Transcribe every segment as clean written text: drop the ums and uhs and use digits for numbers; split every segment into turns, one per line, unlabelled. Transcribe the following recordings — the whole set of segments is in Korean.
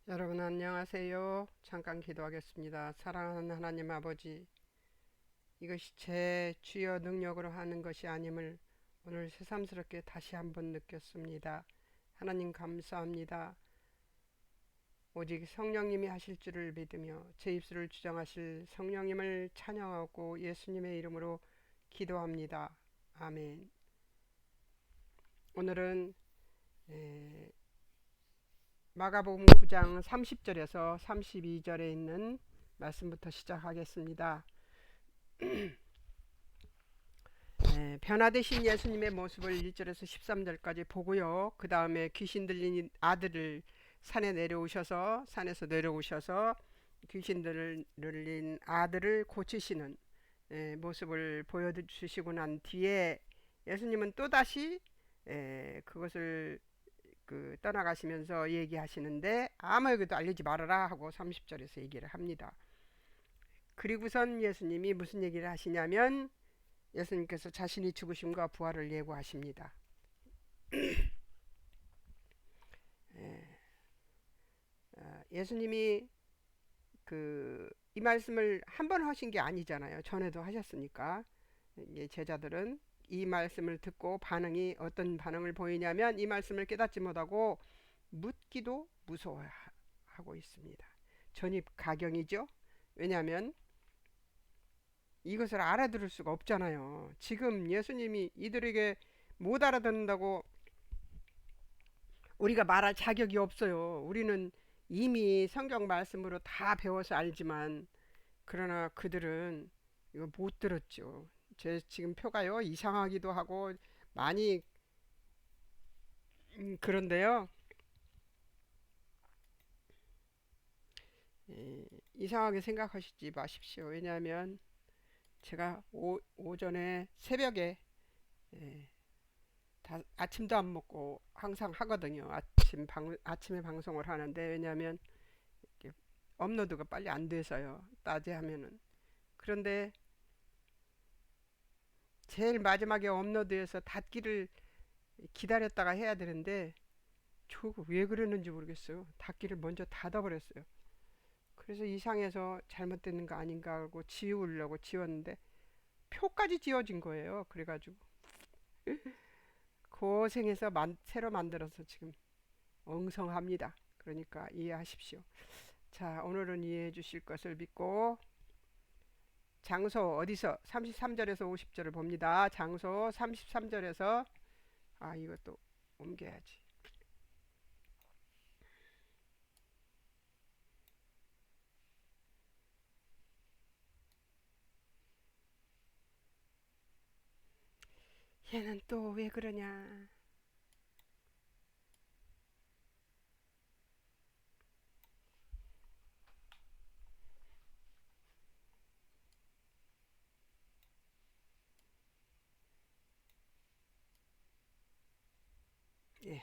여러분 안녕하세요. 잠깐 기도하겠습니다. 사랑하는 하나님 아버지, 이것이 제 주여 능력으로 하는 것이 아님을 오늘 새삼스럽게 다시 한번 느꼈습니다. 하나님 감사합니다. 오직 성령님이 하실 줄을 믿으며 제 입술을 주장하실 성령님을 찬양하고 예수님의 이름으로 기도합니다. 아멘. 오늘은 마가복음 9장 30절에서 32절에 있는 말씀부터 시작하겠습니다. 변화되신 예수님의 모습을 1절에서 13절까지 보고요. 그 다음에 귀신 들린 아들을 산에서 내려오셔서 귀신 들린 아들을 고치시는 모습을 보여주시고 난 뒤에 예수님은 또다시 그것을 떠나가시면서 얘기하시는데 아무에게도 알리지 말아라 하고 30절에서 얘기를 합니다. 그리고선 예수님이 무슨 얘기를 하시냐면 예수님께서 자신이 죽으심과 부활을 예고하십니다. 예수님이 이 말씀을 한 번 하신 게 아니잖아요. 전에도 하셨으니까. 제자들은 이 말씀을 듣고 어떤 반응을 보이냐면 이 말씀을 깨닫지 못하고 묻기도 무서워하고 있습니다. 전입가경이죠. 왜냐하면 이것을 알아들을 수가 없잖아요. 지금 예수님이 이들에게 못 알아듣는다고 우리가 말할 자격이 없어요. 우리는 이미 성경 말씀으로 다 배워서 알지만 그러나 그들은 이거 못 들었죠. 제 지금 표가요 이상하기도 하고 많이 그런데요. 이상하게 생각하시지 마십시오. 왜냐하면 제가 오전에 새벽에 아침도 안 먹고 항상 하거든요. 아침에 방송을 하는데 왜냐하면 업로드가 빨리 안 돼서요. 낮에 하면은. 그런데 제일 마지막에 업로드해서 닫기를 기다렸다가 해야 되는데 저거 왜 그러는지 모르겠어요. 닫기를 먼저 닫아버렸어요. 그래서 이상해서 잘못된 거 아닌가 하고 지우려고 지웠는데 표까지 지워진 거예요. 그래가지고 고생해서 새로 만들어서 지금 엉성합니다. 그러니까 이해하십시오. 자, 오늘은 이해해 주실 것을 믿고 장소 어디서 33절에서 50절을 봅니다. 장소 33절에서 이것도 옮겨야지. 얘는 또 왜 그러냐. 예.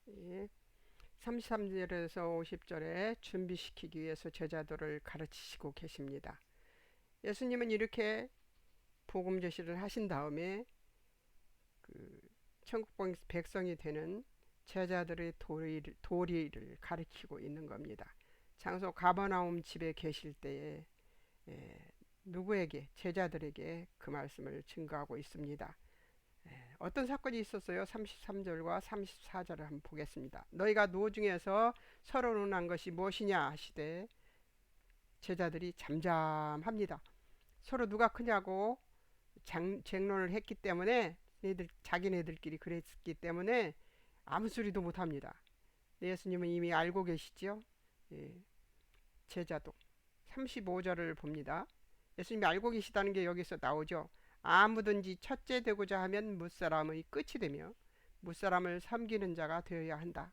예. 33절에서 50절에 준비시키기 위해서 제자들을 가르치시고 계십니다. 예수님은 이렇게 복음 제시를 하신 다음에 천국 백성이 되는 제자들의 도리를 가르치고 있는 겁니다. 장소 가버나움 집에 계실 때에 누구에게 제자들에게 그 말씀을 증거하고 있습니다. 어떤 사건이 있었어요? 33절과 34절을 한번 보겠습니다. 너희가 노 중에서 서로 논한 것이 무엇이냐 하시되 제자들이 잠잠합니다. 서로 누가 크냐고 쟁론을 했기 때문에 자기네들끼리 그랬기 때문에 아무 소리도 못합니다. 예수님은 이미 알고 계시죠. 예, 제자도 35절을 봅니다. 예수님이 알고 계시다는 게 여기서 나오죠. 아무든지 첫째 되고자 하면 무사람의 끝이 되며 무사람을 섬기는 자가 되어야 한다.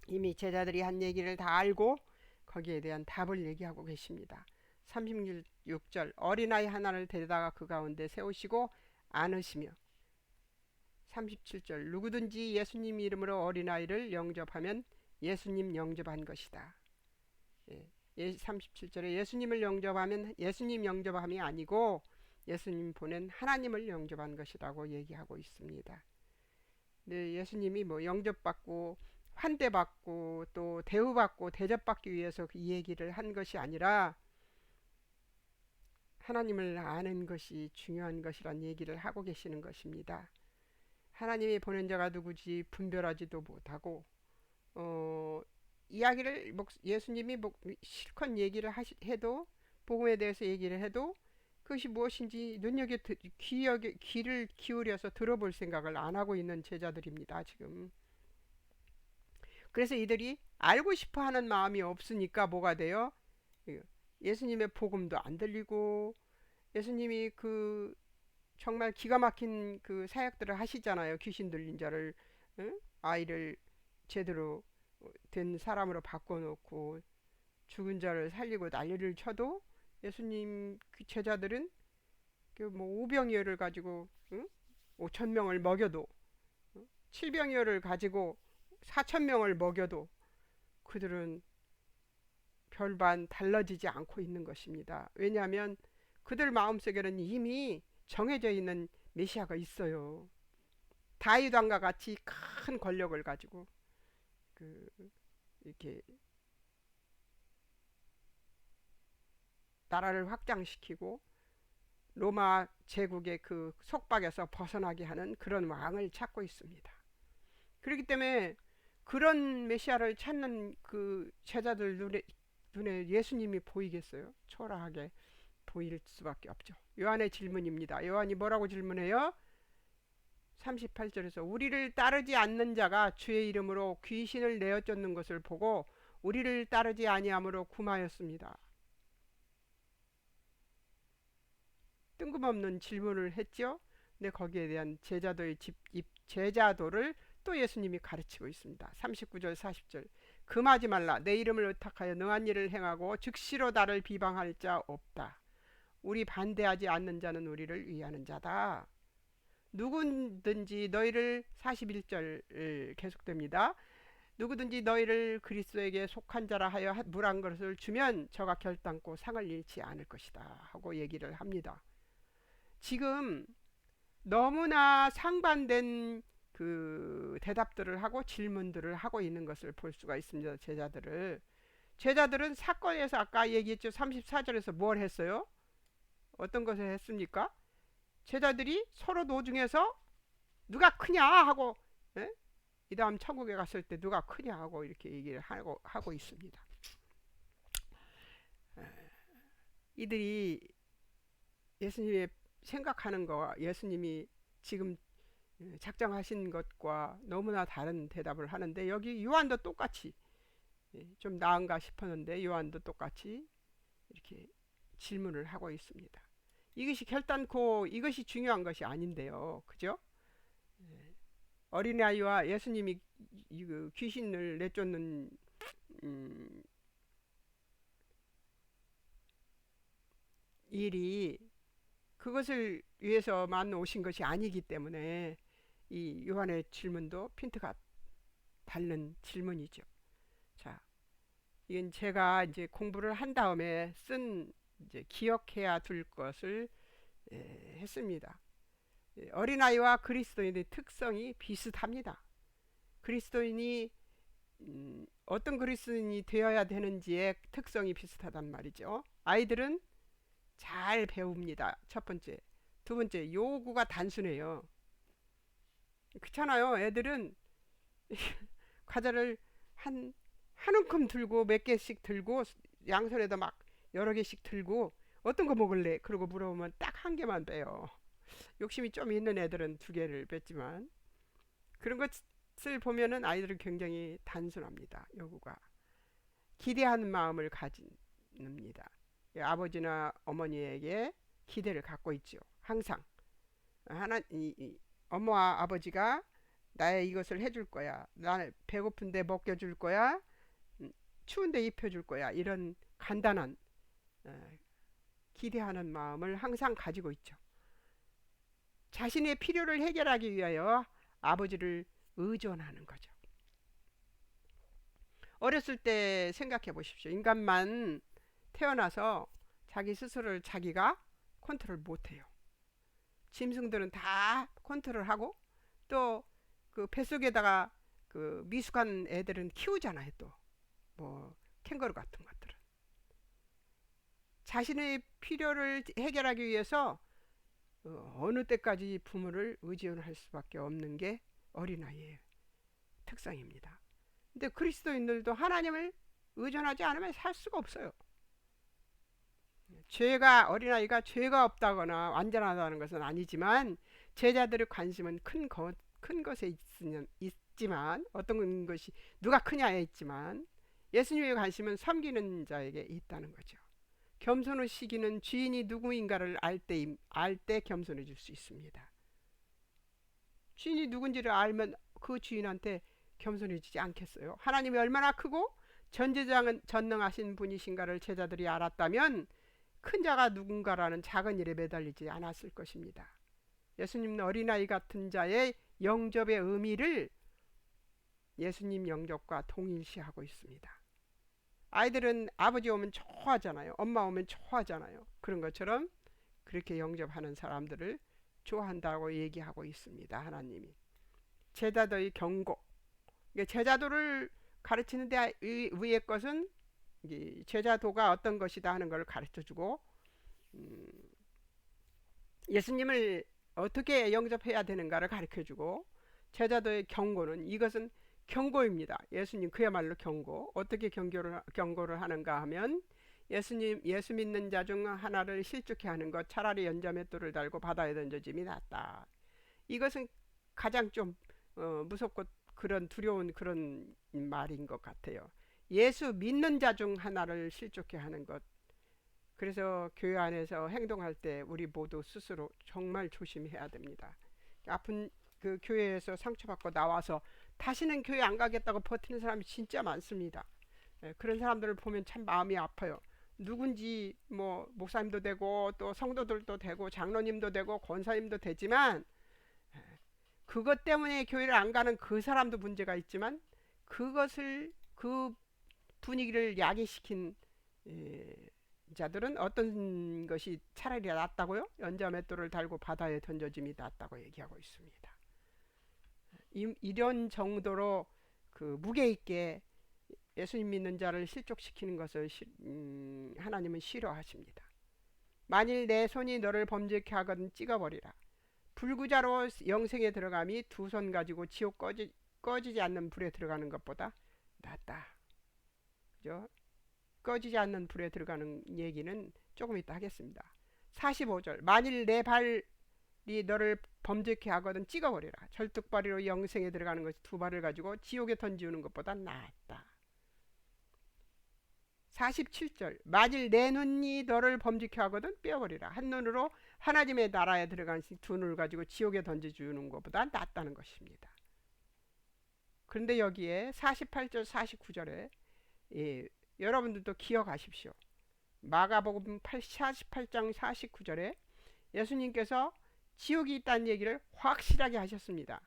이미 제자들이 한 얘기를 다 알고 거기에 대한 답을 얘기하고 계십니다. 36절 어린아이 하나를 데려다가 그 가운데 세우시고 안으시며 37절 누구든지 예수님 이름으로 어린아이를 영접하면 예수님 영접한 것이다. 37절에 예수님을 영접하면 예수님 영접함이 아니고 예수님 보낸 하나님을 영접한 것이라고 얘기하고 있습니다. 네, 예수님이 뭐 영접받고 환대받고 또 대우받고 대접받기 위해서 이 얘기를 한 것이 아니라 하나님을 아는 것이 중요한 것이란 얘기를 하고 계시는 것입니다. 하나님이 보낸 자가 누구지 분별하지도 못하고 이야기를 예수님이 실컷 얘기를 해도 복음에 대해서 얘기를 해도 그것이 무엇인지 귀를 기울여서 들어볼 생각을 안 하고 있는 제자들입니다. 지금. 그래서 이들이 알고 싶어 하는 마음이 없으니까 뭐가 돼요? 예수님의 복음도 안 들리고 예수님이 그 정말 기가 막힌 그 사역들을 하시잖아요. 귀신 들린 자를 아이를 제대로 된 사람으로 바꿔놓고 죽은 자를 살리고 난리를 쳐도 예수님 그 제자들은 뭐 오병이어를 가지고 5천 명을 먹여도 칠병이어를 가지고 4천 명을 먹여도 그들은 별반 달라지지 않고 있는 것입니다. 왜냐하면 그들 마음속에는 이미 정해져 있는 메시아가 있어요. 다윗 왕과 같이 큰 권력을 가지고 이렇게 나라를 확장시키고 로마 제국의 그 속박에서 벗어나게 하는 그런 왕을 찾고 있습니다. 그렇기 때문에 그런 메시아를 찾는 그 제자들 눈에 예수님이 보이겠어요? 초라하게 보일 수밖에 없죠. 요한의 질문입니다. 요한이 뭐라고 질문해요? 38절에서 우리를 따르지 않는 자가 주의 이름으로 귀신을 내어 쫓는 것을 보고 우리를 따르지 아니함으로 kum하였습니다. 뜬금없는 질문을 했죠. 근데 거기에 대한 제자도를 또 예수님이 가르치고 있습니다. 39절 40절 금하지 말라. 내 이름을 의탁하여 능한 일을 행하고 즉시로 나를 비방할 자 없다. 우리 반대하지 않는 자는 우리를 위하는 자다. 누구든지 너희를 41절 계속됩니다. 누구든지 너희를 그리스도에게 속한 자라 하여 물 한 그릇을 주면 저가 결단코 상을 잃지 않을 것이다 하고 얘기를 합니다. 지금 너무나 상반된 그 대답들을 하고 질문들을 하고 있는 것을 볼 수가 있습니다. 제자들은 사건에서 아까 얘기했죠. 34절에서 뭘 했어요? 어떤 것을 했습니까? 제자들이 서로 노중에서 누가 크냐 하고 이 다음 천국에 갔을 때 누가 크냐 하고 이렇게 얘기를 하고 있습니다. 이들이 예수님의 생각하는 거 예수님이 지금 작정하신 것과 너무나 다른 대답을 하는데 여기 요한도 똑같이 좀 나은가 싶었는데 요한도 똑같이 이렇게 질문을 하고 있습니다. 이것이 결단코 이것이 중요한 것이 아닌데요. 그죠? 어린아이와 예수님이 귀신을 내쫓는 일이 그것을 위해서만 오신 것이 아니기 때문에 이 요한의 질문도 핀트가 닳는 질문이죠. 자, 이건 제가 이제 공부를 한 다음에 쓴 이제 기억해야 둘 것을 했습니다. 어린아이와 그리스도인의 특성이 비슷합니다. 그리스도인이 어떤 그리스도인이 되어야 되는지의 특성이 비슷하단 말이죠. 아이들은 잘 배웁니다. 첫 번째. 두 번째, 요구가 단순해요. 그렇잖아요. 애들은 과자를 한 움큼 들고 몇 개씩 들고 양손에다 막 여러 개씩 들고 어떤 거 먹을래? 그러고 물어보면 딱 한 개만 빼요. 욕심이 좀 있는 애들은 두 개를 뺐지만 그런 것을 보면은 아이들은 굉장히 단순합니다. 요구가 기대하는 마음을 가집니다. 아버지나 어머니에게 기대를 갖고 있죠. 항상 엄마와 아버지가 나의 이것을 해줄 거야. 나 배고픈데 먹여줄 거야. 추운데 입혀줄 거야. 이런 간단한 기대하는 마음을 항상 가지고 있죠. 자신의 필요를 해결하기 위하여 아버지를 의존하는 거죠. 어렸을 때 생각해 보십시오. 인간만 태어나서 자기 스스로를 자기가 컨트롤 못해요. 짐승들은 다 컨트롤하고 또 그 뱃속에다가 그 미숙한 애들은 키우잖아요. 또 뭐 캥거루 같은 것들은 자신의 필요를 해결하기 위해서 어느 때까지 부모를 의존할 수밖에 없는 게 어린아이의 특성입니다. 근데 그리스도인들도 하나님을 의존하지 않으면 살 수가 없어요. 어린아이가 죄가 없다거나 완전하다는 것은 아니지만 제자들의 관심은 큰 것에 있지만 어떤 것이 누가 크냐에 있지만 예수님의 관심은 섬기는 자에게 있다는 거죠. 겸손의 시기는 주인이 누구인가를 알 때 겸손해질 수 있습니다. 주인이 누군지를 알면 그 주인한테 겸손해지지 않겠어요? 하나님이 얼마나 크고 전능하신 분이신가를 제자들이 알았다면 큰 자가 누군가라는 작은 일에 매달리지 않았을 것입니다. 예수님은 어린아이 같은 자의 영접의 의미를 예수님 영접과 동일시하고 있습니다. 아이들은 아버지 오면 좋아하잖아요. 엄마 오면 좋아하잖아요. 그런 것처럼 그렇게 영접하는 사람들을 좋아한다고 얘기하고 있습니다. 하나님이. 제자도의 경고. 제자도를 가르치는 데 위의 것은 제자도가 어떤 것이다 하는 걸 가르쳐주고 예수님을 어떻게 영접해야 되는가를 가르쳐주고 제자도의 경고는 이것은 경고입니다. 예수님 그야말로 경고. 어떻게 경고를 하는가 하면 예수 믿는 자 중 하나를 실족해 하는 것 차라리 연자맷돌을 달고 바다에 던져짐이 낫다. 이것은 가장 좀 무섭고 그런 두려운 그런 말인 것 같아요. 예수 믿는 자 중 하나를 실족해 하는 것. 그래서 교회 안에서 행동할 때 우리 모두 스스로 정말 조심해야 됩니다. 아픈 그 교회에서 상처받고 나와서 다시는 교회 안 가겠다고 버티는 사람이 진짜 많습니다. 그런 사람들을 보면 참 마음이 아파요. 누군지 뭐 목사님도 되고 또 성도들도 되고 장로님도 되고 권사님도 되지만 그것 때문에 교회를 안 가는 그 사람도 문제가 있지만 그 분위기를 야기시킨 자들은 어떤 것이 차라리 낫다고요? 연자맷돌을 달고 바다에 던져짐이 낫다고 얘기하고 있습니다. 이런 정도로 그 무게 있게 예수님 믿는 자를 실족시키는 것을 하나님은 싫어하십니다. 만일 내 손이 너를 범죄케 하거든 찍어버리라. 불구자로 영생에 들어감이 두 손 가지고 지옥 꺼지지 않는 불에 들어가는 것보다 낫다. 그죠? 꺼지지 않는 불에 들어가는 얘기는 조금 이따 하겠습니다. 45절 만일 내 발이 너를 범죄케 하거든 찍어버리라. 절뚝발이로 영생에 들어가는 것이 두 발을 가지고 지옥에 던지우는 것보다 낫다. 47절 만일 내 눈이 너를 범죄케 하거든 빼어버리라. 한 눈으로 하나님의 나라에 들어간 두 눈을 가지고 지옥에 던져주는 것보다 낫다는 것입니다. 그런데 여기에 48절 49절에 여러분들도 기억하십시오. 마가복음 48장 49절에 예수님께서 지옥이 있다는 얘기를 확실하게 하셨습니다.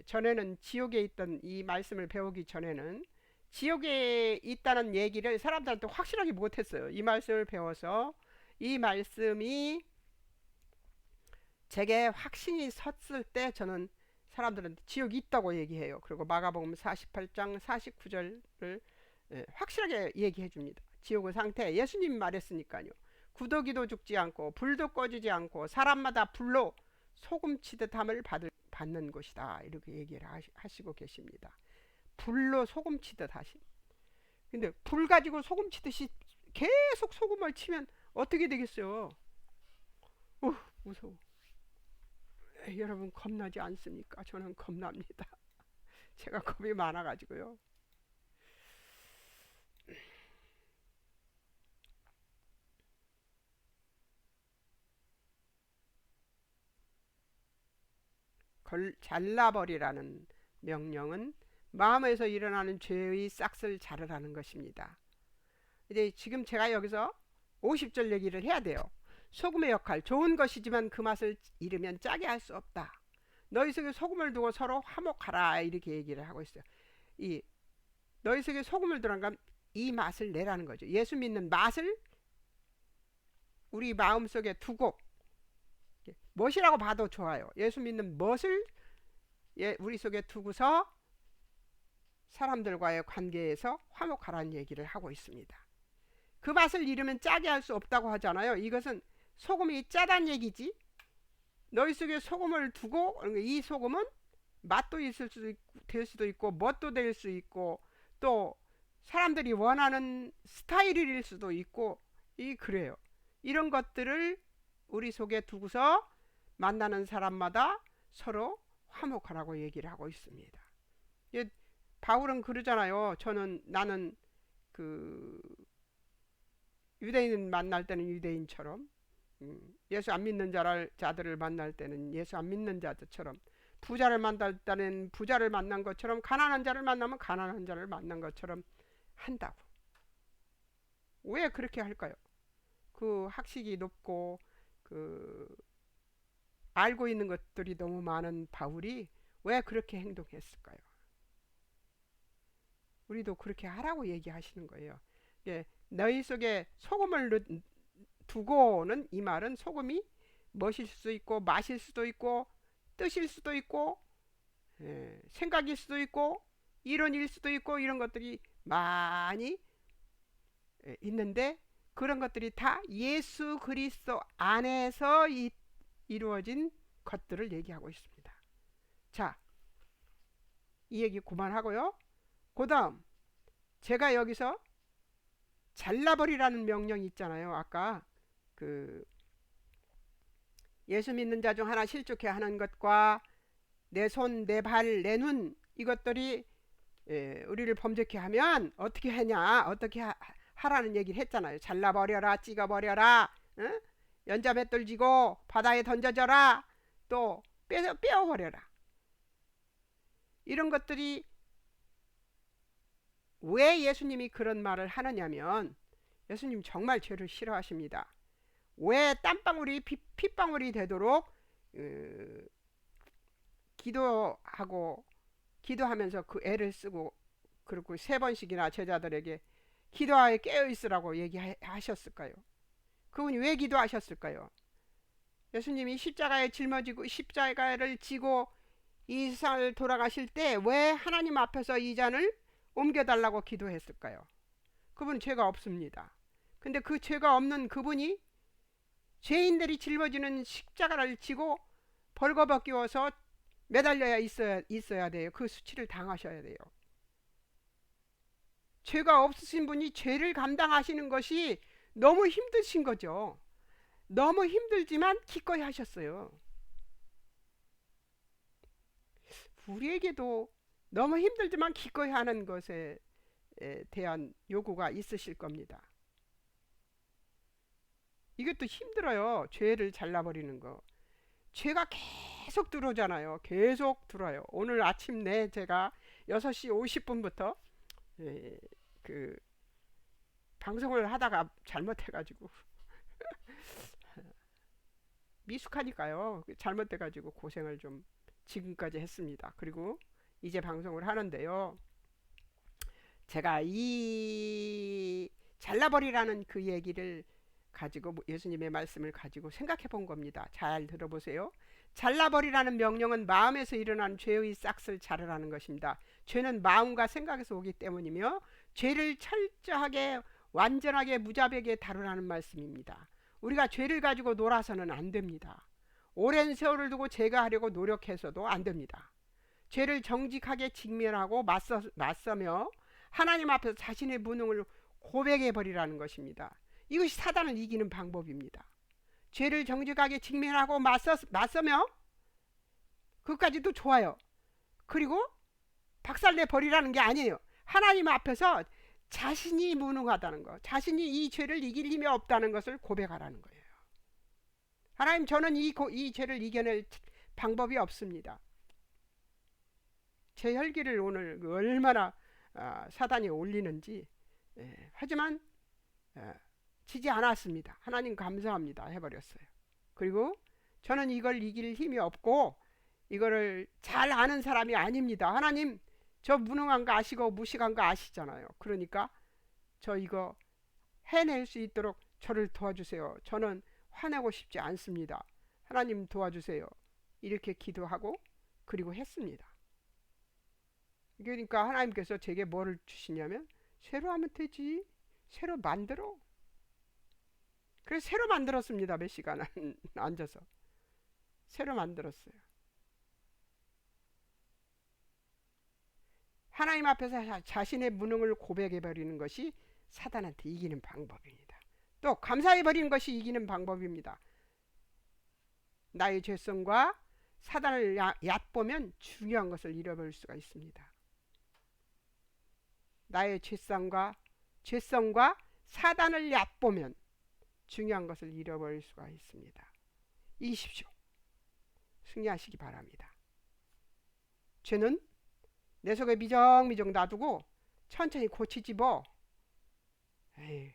전에는 지옥에 있던 이 말씀을 배우기 전에는 지옥에 있다는 얘기를 사람들한테 확실하게 못했어요. 이 말씀을 배워서 이 말씀이 제게 확신이 섰을 때 저는 사람들한테 지옥이 있다고 얘기해요. 그리고 마가복음 48장 49절을 확실하게 얘기해 줍니다. 지옥의 상태 예수님이 말했으니까요. 구더기도 죽지 않고 불도 꺼지지 않고 사람마다 불로 소금치듯 함을 받는 곳이다. 이렇게 얘기를 하시고 계십니다. 불로 소금치듯 하신. 근데 불 가지고 소금치듯이 계속 소금을 치면 어떻게 되겠어요? 무서워. 여러분 겁나지 않습니까? 저는 겁납니다. 제가 겁이 많아가지고요. 잘라버리라는 명령은 마음에서 일어나는 죄의 싹을 자르라는 것입니다. 이제 지금 제가 여기서 50절 얘기를 해야 돼요. 소금의 역할 좋은 것이지만 그 맛을 잃으면 짜게 할 수 없다. 너희 속에 소금을 두고 서로 화목하라 이렇게 얘기를 하고 있어요. 너희 속에 소금을 들어간 이 맛을 내라는 거죠. 예수 믿는 맛을 우리 마음속에 두고 무엇이라고 봐도 좋아요. 예수 믿는 무엇을 우리 속에 두고서 사람들과의 관계에서 화목하라는 얘기를 하고 있습니다. 그 맛을 잃으면 짜게 할 수 없다고 하잖아요. 이것은 소금이 짜단 얘기지. 너희 속에 소금을 두고, 이 소금은 맛도 있을 수도 있고, 될 수도 있고 멋도 될 수 있고 또 사람들이 원하는 스타일일 수도 있고 그래요. 이런 것들을 우리 속에 두고서 만나는 사람마다 서로 화목하라고 얘기를 하고 있습니다. 바울은 그러잖아요. 나는 그 유대인 만날 때는 유대인처럼, 예수 안 믿는 자들을 만날 때는 예수 안 믿는 자들처럼, 부자를 만날 때는 부자를 만난 것처럼, 가난한 자를 만나면 가난한 자를 만난 것처럼 한다고. 왜 그렇게 할까요? 그 학식이 높고 그 알고 있는 것들이 너무 많은 바울이 왜 그렇게 행동했을까요? 우리도 그렇게 하라고 얘기하시는 거예요. 너희 속에 소금을 두고는, 이 말은 소금이 멋일 수도 있고 맛일 수도 있고 뜻일 수도 있고 생각일 수도 있고 이론일 수도 있고 이런 것들이 많이 있는데, 그런 것들이 다 예수 그리스도 안에서 이루어진 것들을 얘기하고 있습니다. 자, 이 얘기 그만하고요. 그 다음 제가 여기서 잘라버리라는 명령이 있잖아요. 아까 그 예수 믿는 자 중 하나 실족해 하는 것과 내 손, 내 발, 내 눈, 이것들이 우리를 범죄케 하면 어떻게 하냐, 어떻게 하라는 얘기를 했잖아요. 잘라버려라, 찍어버려라, 연자맷돌 쥐고 바다에 던져져라, 또 빼어버려라. 이런 것들이 왜 예수님이 그런 말을 하느냐면, 예수님 정말 죄를 싫어하십니다. 왜 땀방울이 핏방울이 되도록 기도하면서 그 애를 쓰고, 그리고 3번씩이나 제자들에게 기도하에 깨어있으라고 얘기하셨을까요? 그분이 왜 기도하셨을까요? 예수님이 십자가에 짊어지고 십자가를 지고 이 세상을 돌아가실 때 왜 하나님 앞에서 이 잔을 옮겨달라고 기도했을까요? 그분은 죄가 없습니다. 근데 그 죄가 없는 그분이 죄인들이 짊어지는 십자가를 지고 벌거벗겨서 매달려야 있어야 돼요. 그 수치를 당하셔야 돼요. 죄가 없으신 분이 죄를 감당하시는 것이 너무 힘드신 거죠. 너무 힘들지만 기꺼이 하셨어요. 우리에게도 너무 힘들지만 기꺼이 하는 것에 대한 요구가 있으실 겁니다. 이것도 힘들어요. 죄를 잘라버리는 거. 죄가 계속 들어오잖아요. 계속 들어요. 오늘 아침 제가 6시 50분부터 그 방송을 하다가 잘못해가지고 미숙하니까요. 잘못돼가지고 고생을 좀 지금까지 했습니다. 그리고 이제 방송을 하는데요. 제가 이 잘라버리라는 그 얘기를 가지고, 예수님의 말씀을 가지고 생각해 본 겁니다. 잘 들어보세요. 잘라버리라는 명령은 마음에서 일어난 죄의 싹을 자르라는 것입니다. 죄는 마음과 생각에서 오기 때문이며 죄를 철저하게 완전하게 무자비하게 다루라는 말씀입니다. 우리가 죄를 가지고 놀아서는 안 됩니다. 오랜 세월을 두고 제거하려고 노력해서도 안 됩니다. 죄를 정직하게 직면하고 맞서며 하나님 앞에서 자신의 무능을 고백해 버리라는 것입니다. 이것이 사단을 이기는 방법입니다. 죄를 정직하게 직면하고 맞서며, 그것까지도 좋아요. 그리고 박살내 버리라는 게 아니에요. 하나님 앞에서 자신이 무능하다는 것, 자신이 이 죄를 이길 힘이 없다는 것을 고백하라는 거예요. 하나님, 저는 이 죄를 이겨낼 방법이 없습니다. 제 혈기를 오늘 얼마나 사단이 올리는지, 하지만 지지 않았습니다. 하나님 감사합니다 해버렸어요. 그리고 저는 이걸 이길 힘이 없고 이거를 잘 아는 사람이 아닙니다. 하나님, 저 무능한 거 아시고 무식한 거 아시잖아요. 그러니까 저 이거 해낼 수 있도록 저를 도와주세요. 저는 화내고 싶지 않습니다. 하나님 도와주세요. 이렇게 기도하고 그리고 했습니다. 그러니까 하나님께서 제게 뭐를 주시냐면 새로 하면 되지. 새로 만들어. 그래서 새로 만들었습니다. 몇 시간 앉아서. 새로 만들었어요. 하나님 앞에서 자신의 무능을 고백해버리는 것이 사단한테 이기는 방법입니다. 또 감사해버리는 것이 이기는 방법입니다. 나의 죄성과 사단을 얕보면 중요한 것을 잃어버릴 수가 있습니다. 나의 죄성과 사단을 얕보면 중요한 것을 잃어버릴 수가 있습니다. 이기십시오. 승리하시기 바랍니다. 죄는 내 속에 미정미정 놔두고 천천히 고치지 뭐. 에이,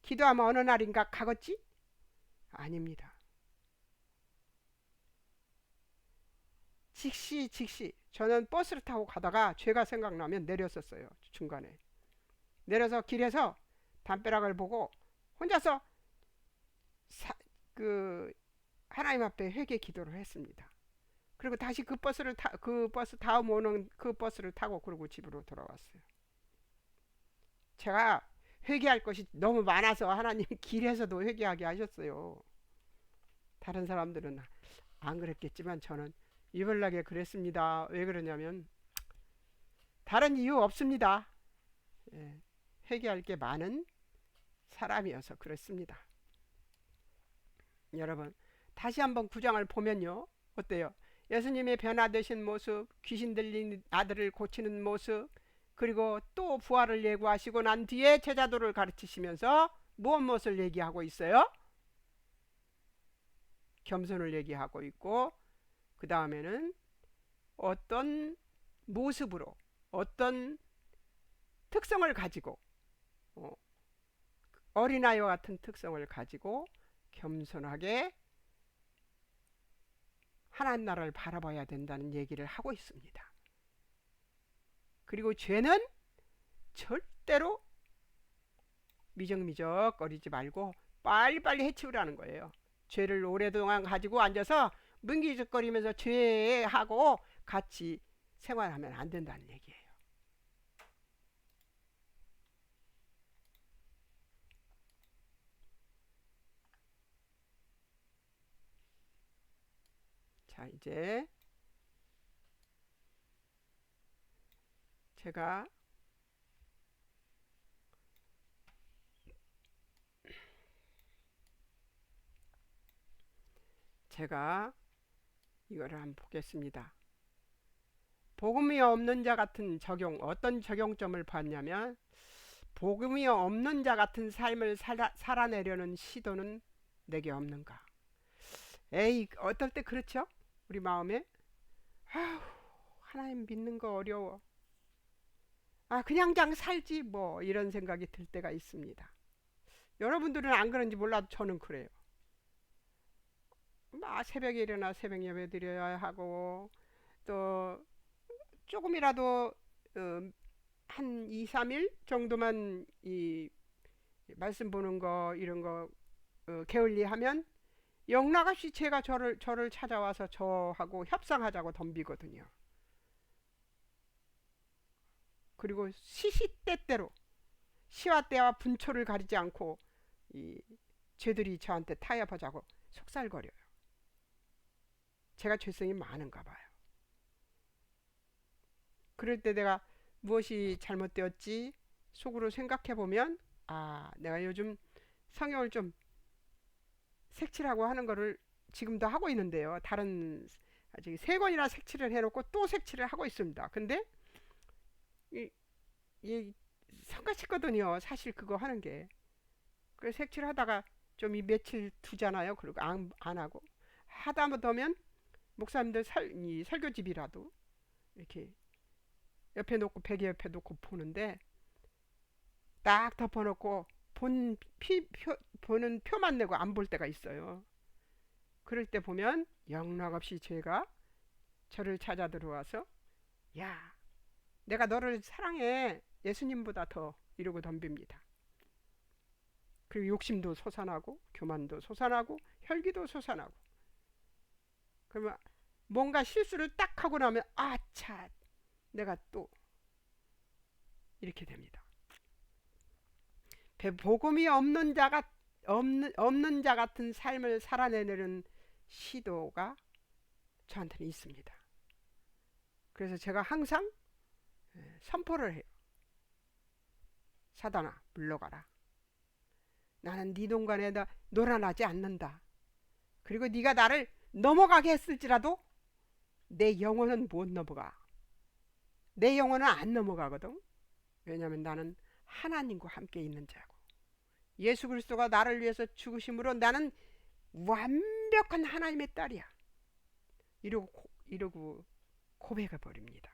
기도하면 어느 날인가 가겠지? 아닙니다. 즉시 저는 버스를 타고 가다가 죄가 생각나면 내렸었어요. 중간에 내려서 길에서 담벼락을 보고 혼자서 하나님 앞에 회개 기도를 했습니다. 그리고 다시 그 버스 다음 오는 그 버스를 타고 그러고 집으로 돌아왔어요. 제가 회개할 것이 너무 많아서 하나님 길에서도 회개하게 하셨어요. 다른 사람들은 안 그랬겠지만 저는 유별나게 그랬습니다. 왜 그러냐면 다른 이유 없습니다. 예, 회개할 게 많은 사람이어서 그렇습니다. 여러분 다시 한번 9장을 보면요. 어때요? 예수님의 변화되신 모습, 귀신 들린 아들을 고치는 모습, 그리고 또 부활을 예고하시고 난 뒤에 제자도를 가르치시면서 무엇을 얘기하고 있어요? 겸손을 얘기하고 있고, 그 다음에는 어떤 모습으로 어떤 특성을 가지고 어린아이와 같은 특성을 가지고 겸손하게 하나님 나라를 바라봐야 된다는 얘기를 하고 있습니다. 그리고 죄는 절대로 미적미적거리지 말고 빨리빨리 해치우라는 거예요. 죄를 오랫동안 가지고 앉아서 문기적거리면서 죄하고 같이 생활하면 안 된다는 얘기예요. 자, 이제 제가 이거를 한번 보겠습니다. 복음이 없는 자 같은 적용, 어떤 적용점을 봤냐면 복음이 없는 자 같은 삶을 살아내려는 시도는 내게 없는가. 에이, 어떨 때 그렇죠? 우리 마음에 아휴, 하나님 믿는 거 어려워. 그냥 살지 뭐 이런 생각이 들 때가 있습니다. 여러분들은 안 그런지 몰라도 저는 그래요. 새벽에 일어나 새벽 예배 드려야 하고 또 조금이라도 한 2, 3일 정도만 이 말씀 보는 거 이런 거 게을리하면 영락없이 제가 저를 찾아와서 저하고 협상하자고 덤비거든요. 그리고 시시때때로 시와 때와 분초를 가리지 않고 이 죄들이 저한테 타협하자고 속살거려요. 제가 죄성이 많은가 봐요. 그럴 때 내가 무엇이 잘못되었지 속으로 생각해 보면 내가 요즘 성경을 좀 색칠하고 하는 거를 지금도 하고 있는데요. 다른 아직 3권이나 색칠을 해놓고 또 색칠을 하고 있습니다. 근데 이 성가시거든요. 사실 그거 하는 게. 그래서 색칠하다가 좀 이 며칠 두잖아요. 그리고 안 하고 하다 보면 목사님들 이 설교집이라도 이렇게 옆에 놓고 베개 옆에 놓고 보는데 딱 덮어놓고 보는 표만 내고 안 볼 때가 있어요. 그럴 때 보면 영락없이 죄가 저를 찾아 들어와서 야, 내가 너를 사랑해. 예수님보다 더 이러고 덤빕니다. 그리고 욕심도 솟아나고 교만도 솟아나고 혈기도 솟아나고 그러면 뭔가 실수를 딱 하고 나면 아차, 내가 또 이렇게 됩니다. 복음이 없는 자 같은 삶을 살아내는 시도가 저한테는 있습니다. 그래서 제가 항상 선포를 해요. 사단아, 물러가라. 나는 네 동간에 놀아나지 않는다. 그리고 네가 나를 넘어가게 했을지라도 내 영혼은 못 넘어가. 내 영혼은 안 넘어가거든. 왜냐하면 나는 하나님과 함께 있는 자고, 예수 그리스도가 나를 위해서 죽으심으로 나는 완벽한 하나님의 딸이야. 이러고 고백해 버립니다.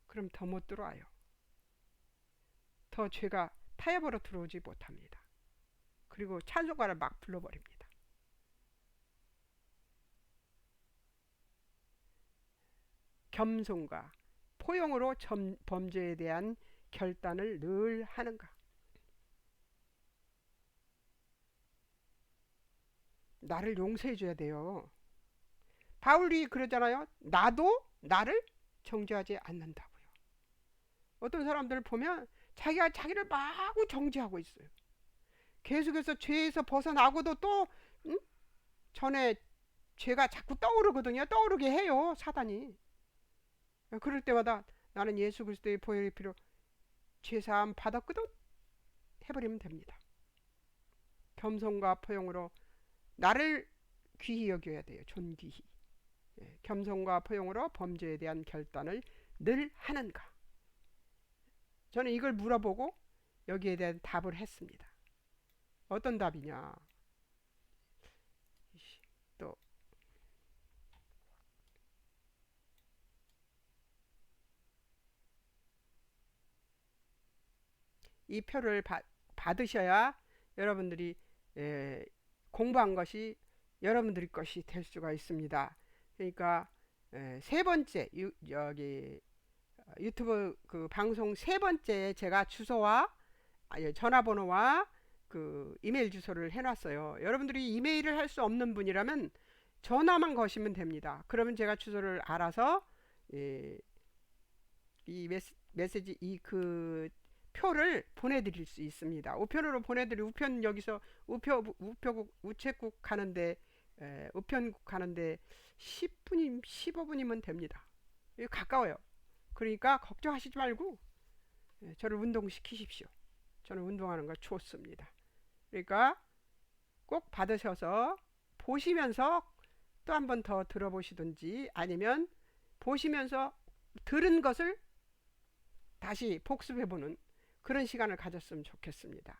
그럼 더 못 들어와요. 더 죄가 타협으로 들어오지 못합니다. 그리고 찬송가를 막 불러버립니다. 겸손과 포용으로 범죄에 대한 결단을 늘 하는가. 나를 용서해 줘야 돼요. 바울이 그러잖아요. 나도 나를 정죄하지 않는다고요. 어떤 사람들을 보면 자기가 자기를 마구 정죄하고 있어요. 계속해서 죄에서 벗어나고도 또 전에 죄가 자꾸 떠오르거든요. 떠오르게 해요, 사단이. 그럴 때마다 나는 예수 그리스도의 보혈의 피로 죄사함 받았거든 해버리면 됩니다. 겸손과 포용으로 나를 귀히 여겨야 돼요. 존귀히. 겸손과 포용으로 범죄에 대한 결단을 늘 하는가. 저는 이걸 물어보고 여기에 대한 답을 했습니다. 어떤 답이냐. 또 이 표를 받으셔야 여러분들이 공부한 것이 여러분들의 것이 될 수가 있습니다. 그러니까 세 번째 여기 유튜브 그 방송 세 번째 제가 주소와 전화번호와 그 이메일 주소를 해놨어요. 여러분들이 이메일을 할 수 없는 분이라면 전화만 거시면 됩니다. 그러면 제가 주소를 알아서 이 메시지 그 표를 보내드릴 수 있습니다. 우편으로 보내드릴 우편 여기서 우표국 우체국 가는데 우편국 가는데 10분이면 15분이면 됩니다. 가까워요. 그러니까 걱정하시지 말고 저를 운동시키십시오. 저는 운동하는 걸 좋습니다. 그러니까 꼭 받으셔서 보시면서 또 한 번 더 들어보시든지 아니면 보시면서 들은 것을 다시 복습해보는 그런 시간을 가졌으면 좋겠습니다.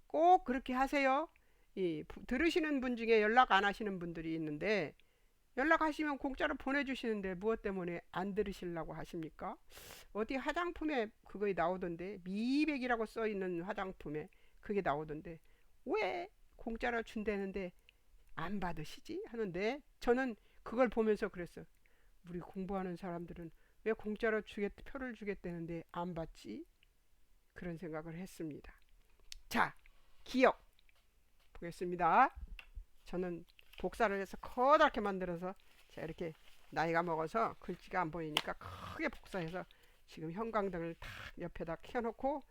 꼭 그렇게 하세요. 들으시는 분 중에 연락 안 하시는 분들이 있는데 연락하시면 공짜로 보내주시는데 무엇 때문에 안 들으시려고 하십니까? 어디 화장품에 그거 나오던데 미백이라고 써있는 화장품에 그게 나오던데 왜 공짜로 준다는데 안 받으시지? 하는데 저는 그걸 보면서 그랬어요. 우리 공부하는 사람들은 왜 공짜로 표를 주겠다는데 안 받지? 그런 생각을 했습니다. 자, 기억 보겠습니다. 저는 복사를 해서 커다랗게 만들어서 제가 이렇게 나이가 먹어서 글씨가 안 보이니까 크게 복사해서 지금 형광등을 탁 옆에다 켜놓고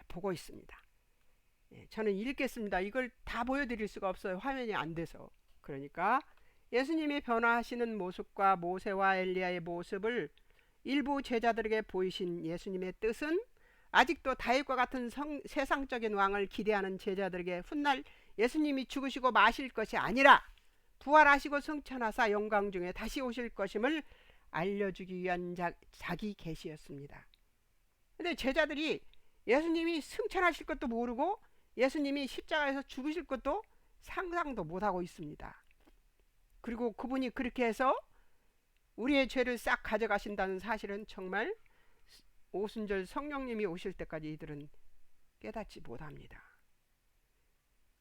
보고 있습니다. 저는 읽겠습니다. 이걸 다 보여드릴 수가 없어요. 화면이 안 돼서. 그러니까 예수님이 변화하시는 모습과 모세와 엘리야의 모습을 일부 제자들에게 보이신 예수님의 뜻은 아직도 다윗과 같은 세상적인 왕을 기대하는 제자들에게 훗날 예수님이 죽으시고 마실 것이 아니라 부활하시고 승천하사 영광 중에 다시 오실 것임을 알려주기 위한 자기 계시였습니다. 근데 제자들이 예수님이 승천하실 것도 모르고 예수님이 십자가에서 죽으실 것도 상상도 못하고 있습니다. 그리고 그분이 그렇게 해서 우리의 죄를 싹 가져가신다는 사실은 정말 오순절 성령님이 오실 때까지 이들은 깨닫지 못합니다.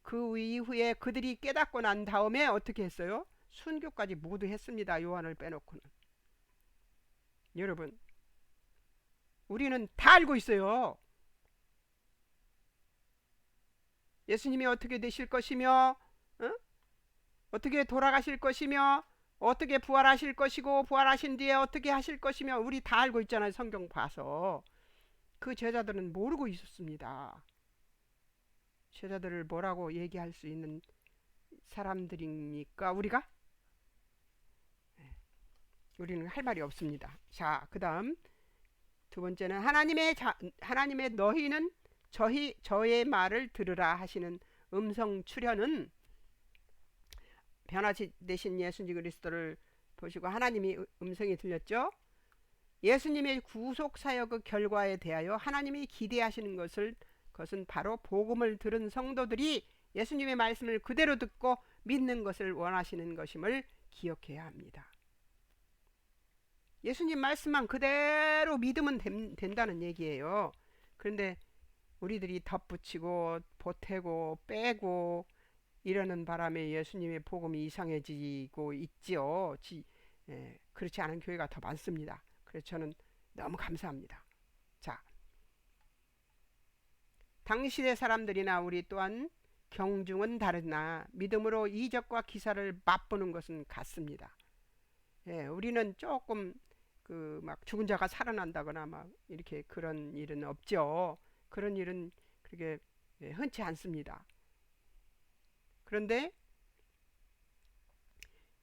그 이후에 그들이 깨닫고 난 다음에 어떻게 했어요? 순교까지 모두 했습니다. 요한을 빼놓고는. 여러분, 우리는 다 알고 있어요. 예수님이 어떻게 되실 것이며 어떻게 돌아가실 것이며 어떻게 부활하실 것이고 부활하신 뒤에 어떻게 하실 것이며 우리 다 알고 있잖아요. 성경 봐서. 그 제자들은 모르고 있었습니다. 제자들을 뭐라고 얘기할 수 있는 사람들입니까? 우리는 할 말이 없습니다. 자, 그 다음 두 번째는 하나님의 너희는 저의 말을 들으라 하시는 음성 출현은 변화시 되신 예수님 그리스도를 보시고 하나님이 음성이 들렸죠. 예수님의 구속 사역의 결과에 대하여 하나님이 기대하시는 것은 바로 복음을 들은 성도들이 예수님의 말씀을 그대로 듣고 믿는 것을 원하시는 것임을 기억해야 합니다. 예수님 말씀만 그대로 믿으면 된다는 얘기예요. 그런데 우리들이 덧붙이고 보태고 빼고 이러는 바람에 예수님의 복음이 이상해지고 있지요. 그렇지 않은 교회가 더 많습니다. 그래서 저는 너무 감사합니다. 자, 당시의 사람들이나 우리 또한 경중은 다르나 믿음으로 이적과 기사를 맛보는 것은 같습니다. 우리는 조금 막 죽은 자가 살아난다거나 막 이렇게 그런 일은 없죠. 그런 일은 그렇게 흔치 않습니다. 그런데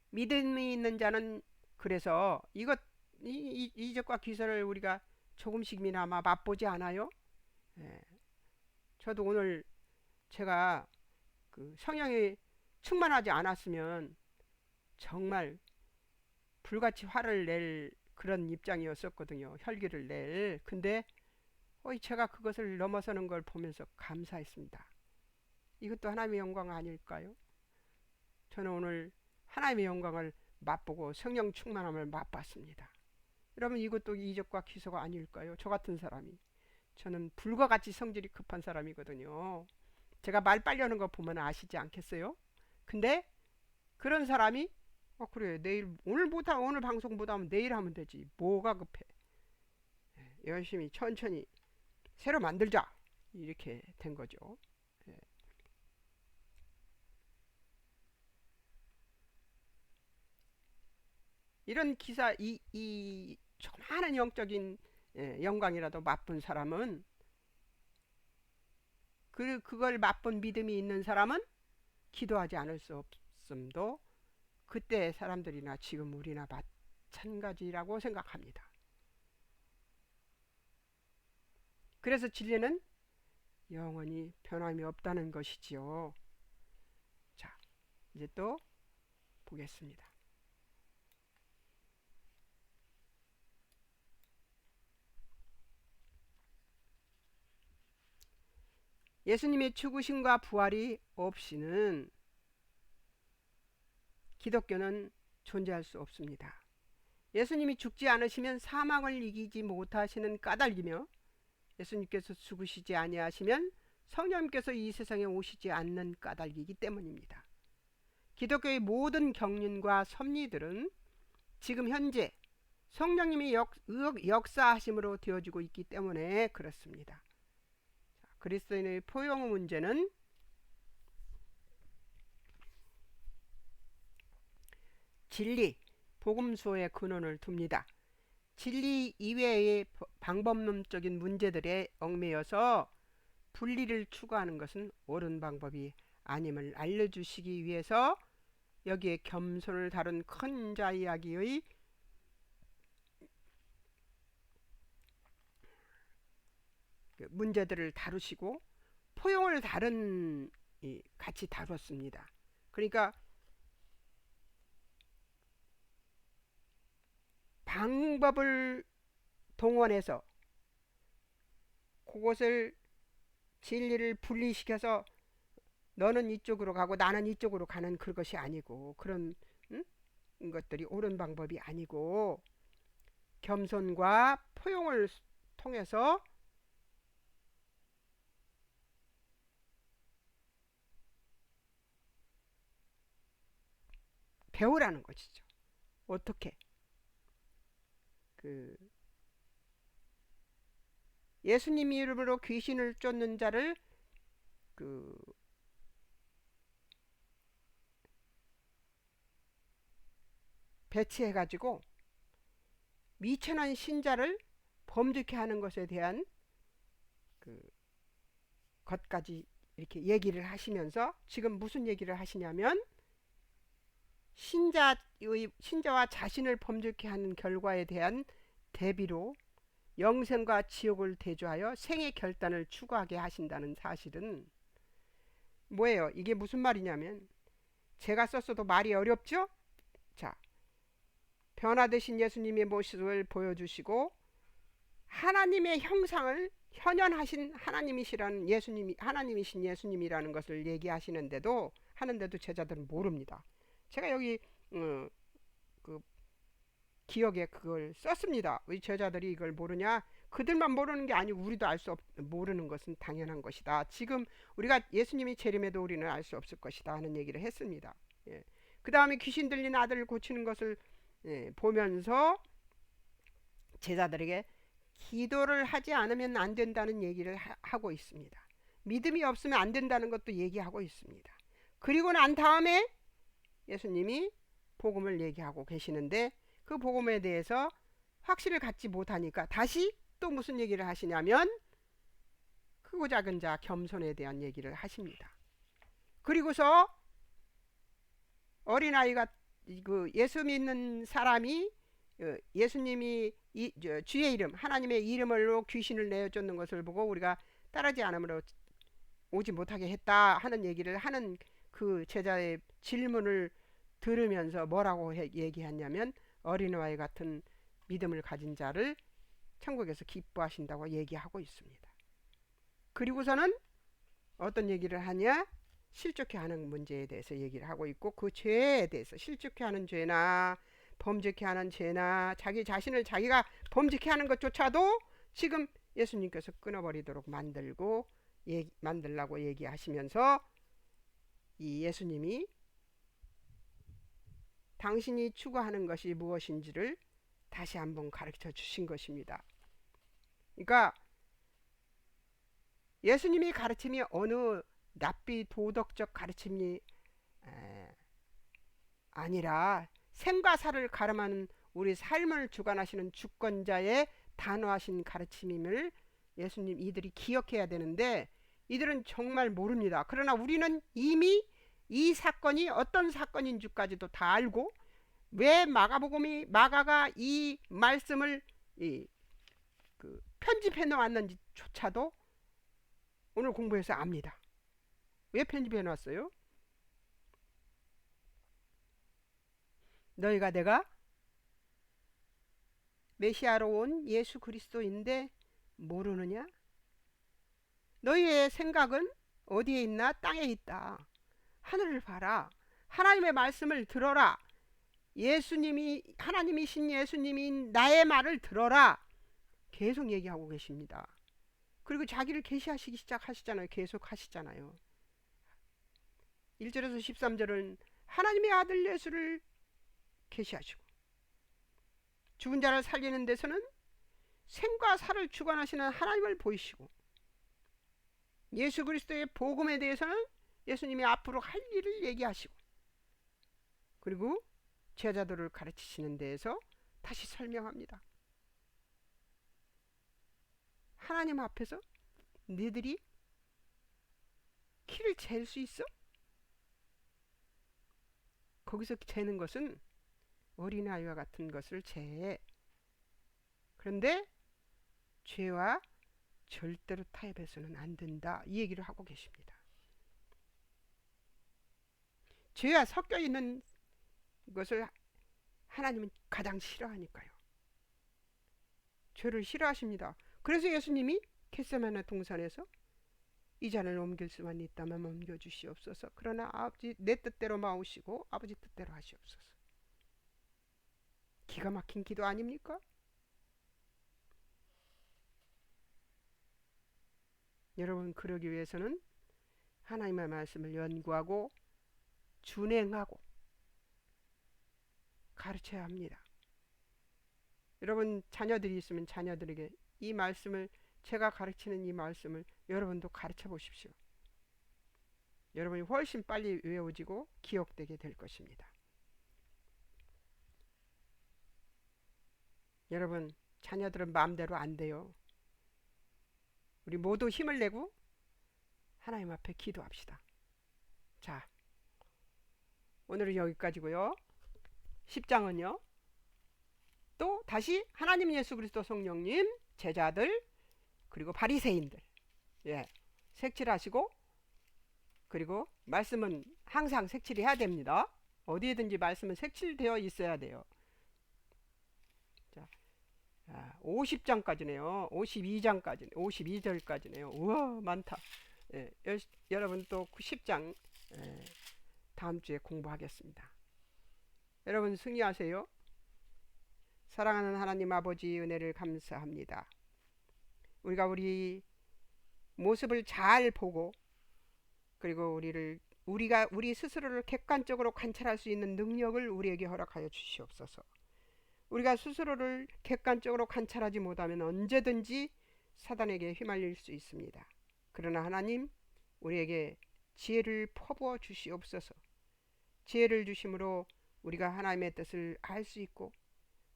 믿음이 있는 자는 그래서 이적과 기사를 우리가 조금씩이나마 맛보지 않아요? 저도 오늘 제가 성령이 충만하지 않았으면 정말 불같이 화를 낼 그런 입장이었었거든요. 혈기를 낼. 근데 제가 그것을 넘어서는 걸 보면서 감사했습니다. 이것도 하나님의 영광 아닐까요? 저는 오늘 하나님의 영광을 맛보고 성령 충만함을 맛봤습니다. 여러분 이것도 이적과 기소가 아닐까요? 저 같은 사람이. 저는 불과 같이 성질이 급한 사람이거든요. 제가 말 빨리 하는 거 보면 아시지 않겠어요? 근데 그런 사람이 그래 오늘 방송 못하면 내일 하면 되지. 뭐가 급해. 열심히 천천히 새로 만들자. 이렇게 된 거죠. 이런 기사 이 조그마한 영적인 영광이라도 맛본 사람은 그걸 맛본 믿음이 있는 사람은 기도하지 않을 수 없음도 그때 사람들이나 지금 우리나 마찬가지라고 생각합니다. 그래서 진리는 영원히 변함이 없다는 것이지요. 자, 이제 또 보겠습니다. 예수님의 죽으심과 부활이 없이는 기독교는 존재할 수 없습니다. 예수님이 죽지 않으시면 사망을 이기지 못하시는 까닭이며 예수님께서 죽으시지 아니하시면 성령님께서 이 세상에 오시지 않는 까닭이기 때문입니다. 기독교의 모든 경륜과 섭리들은 지금 현재 성령님이 역사하심으로 되어지고 있기 때문에 그렇습니다. 그리스도인의 포용 문제는 진리, 복음서의 근원을 둡니다. 진리 이외의 방법론적인 문제들에 얽매여서 분리를 추구하는 것은 옳은 방법이 아님을 알려주시기 위해서 여기에 겸손을 다룬 큰 자 이야기의 문제들을 다루시고 포용을 같이 다뤘습니다. 그러니까 방법을 동원해서 그것을 진리를 분리시켜서 너는 이쪽으로 가고 나는 이쪽으로 가는 그것이 아니고 그런 것들이 옳은 방법이 아니고 겸손과 포용을 통해서 배우라는 것이죠. 어떻게 예수님 이름으로 귀신을 쫓는 자를 배치해가지고 미천한 신자를 범죄케 하는 것에 대한 그 것까지 이렇게 얘기를 하시면서 지금 무슨 얘기를 하시냐면 신자와 자신을 범죄케 하는 결과에 대한 대비로 영생과 지옥을 대조하여 생의 결단을 추구하게 하신다는 사실은 뭐예요? 이게 무슨 말이냐면 제가 썼어도 말이 어렵죠? 자, 변화되신 예수님의 모습을 보여주시고 하나님의 형상을 현현하신 하나님이시라는 예수님이 하나님이신 예수님이라는 것을 얘기하시는데도 하는데도 제자들은 모릅니다. 제가 여기 그 기억에 그걸 썼습니다. 우리 제자들이 이걸 모르냐? 그들만 모르는 게 아니고 우리도 모르는 것은 당연한 것이다. 지금 우리가 예수님이 재림에도 우리는 알 수 없을 것이다 하는 얘기를 했습니다. 예. 그 다음에 귀신 들린 아들을 고치는 것을 보면서 제자들에게 기도를 하지 않으면 안 된다는 얘기를 하고 있습니다. 믿음이 없으면 안 된다는 것도 얘기하고 있습니다. 그리고 난 다음에 예수님이 복음을 얘기하고 계시는데 그 복음에 대해서 확신을 갖지 못하니까 다시 또 무슨 얘기를 하시냐면 크고 작은 자 겸손에 대한 얘기를 하십니다. 그리고서 어린아이가 그 예수 믿는 사람이 예수님이 주의 이름 하나님의 이름으로 귀신을 내쫓는 것을 보고 우리가 따르지 않으므로 오지 못하게 했다 하는 얘기를 하는 그 제자의 질문을 들으면서 뭐라고 얘기했냐면 어린아이 같은 믿음을 가진 자를 천국에서 기뻐하신다고 얘기하고 있습니다. 그리고서는 어떤 얘기를 하냐? 실족해 하는 문제에 대해서 얘기를 하고 있고 그 죄에 대해서 실족해 하는 죄나 범죄케 하는 죄나 자기 자신을 자기가 범죄케 하는 것조차도 지금 예수님께서 끊어버리도록 만들라고 얘기하시면서 이 예수님이 당신이 추구하는 것이 무엇인지를 다시 한번 가르쳐 주신 것입니다. 그러니까 예수님이 가르침이 어느 납비 도덕적 가르침이 아니라 생과 사를 가름하는 우리 삶을 주관하시는 주권자의 단호하신 가르침임을 예수님 이들이 기억해야 되는데 이들은 정말 모릅니다. 그러나 우리는 이미 이 사건이 어떤 사건인 줄까지도 다 알고 왜 마가가 이 말씀을 편집해 놓았는지조차도 오늘 공부해서 압니다. 왜 편집해 놨어요? 너희가 내가 메시아로 온 예수 그리스도인데 모르느냐? 너희의 생각은 어디에 있나? 땅에 있다. 하늘을 봐라. 하나님의 말씀을 들어라. 하나님이신 예수님인 나의 말을 들어라. 계속 얘기하고 계십니다. 그리고 자기를 계시하시기 시작하시잖아요. 계속 하시잖아요. 1절에서 13절은 하나님의 아들 예수를 계시하시고 죽은 자를 살리는 데서는 생과 사를 주관하시는 하나님을 보이시고 예수 그리스도의 복음에 대해서는 예수님이 앞으로 할 일을 얘기하시고 그리고 제자들을 가르치시는 데에서 다시 설명합니다. 하나님 앞에서 너희들이 키를 잴 수 있어? 거기서 재는 것은 어린아이와 같은 것을 재해. 그런데 죄와 절대로 타협해서는 안 된다. 이 얘기를 하고 계십니다. 죄와 섞여 있는 것을 하나님은 가장 싫어하니까요. 죄를 싫어하십니다. 그래서 예수님이 겟세마네 동산에서 이 잔을 옮길 수만 있다면 옮겨주시옵소서. 그러나 아버지 내 뜻대로 마오시고 아버지 뜻대로 하시옵소서. 기가 막힌 기도 아닙니까? 여러분 그러기 위해서는 하나님의 말씀을 연구하고 준행하고 가르쳐야 합니다. 여러분 자녀들이 있으면 자녀들에게 이 말씀을 제가 가르치는 이 말씀을 여러분도 가르쳐 보십시오. 여러분이 훨씬 빨리 외워지고 기억되게 될 것입니다. 여러분, 자녀들은 마음대로 안 돼요. 우리 모두 힘을 내고 하나님 앞에 기도합시다. 자, 오늘은 여기까지고요. 10장은요. 또 다시 하나님 예수 그리스도 성령님, 제자들, 그리고 바리새인들, 예, 색칠하시고, 그리고 말씀은 항상 색칠해야 됩니다. 어디에든지 말씀은 색칠되어 있어야 돼요. 자, 50장까지네요. 52장까지네. 52절까지네요. 우와, 많다. 예, 여러분 또 10장 다음 주에 공부하겠습니다. 여러분 승리하세요. 사랑하는 하나님 아버지 은혜를 감사합니다. 우리가 우리 모습을 잘 보고, 그리고 우리가 우리 스스로를 객관적으로 관찰할 수 있는 능력을 우리에게 허락하여 주시옵소서. 우리가 스스로를 객관적으로 관찰하지 못하면 언제든지 사단에게 휘말릴 수 있습니다. 그러나 하나님, 우리에게 지혜를 퍼부어 주시옵소서. 지혜를 주심으로 우리가 하나님의 뜻을 알 수 있고,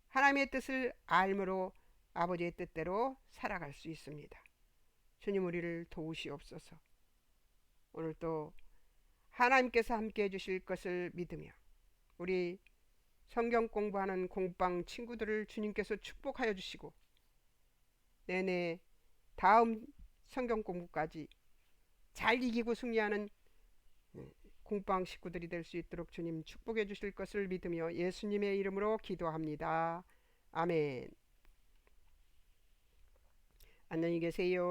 하나님의 뜻을 알므로 아버지의 뜻대로 살아갈 수 있습니다. 주님, 우리를 도우시옵소서. 오늘 또 하나님께서 함께 해주실 것을 믿으며 우리 성경 공부하는 공방 친구들을 주님께서 축복하여 주시고, 내내 다음 성경 공부까지 잘 이기고 승리하는 공방 식구들이 될 수 있도록 주님 축복해 주실 것을 믿으며 예수님의 이름으로 기도합니다. 아멘. 안녕히 계세요.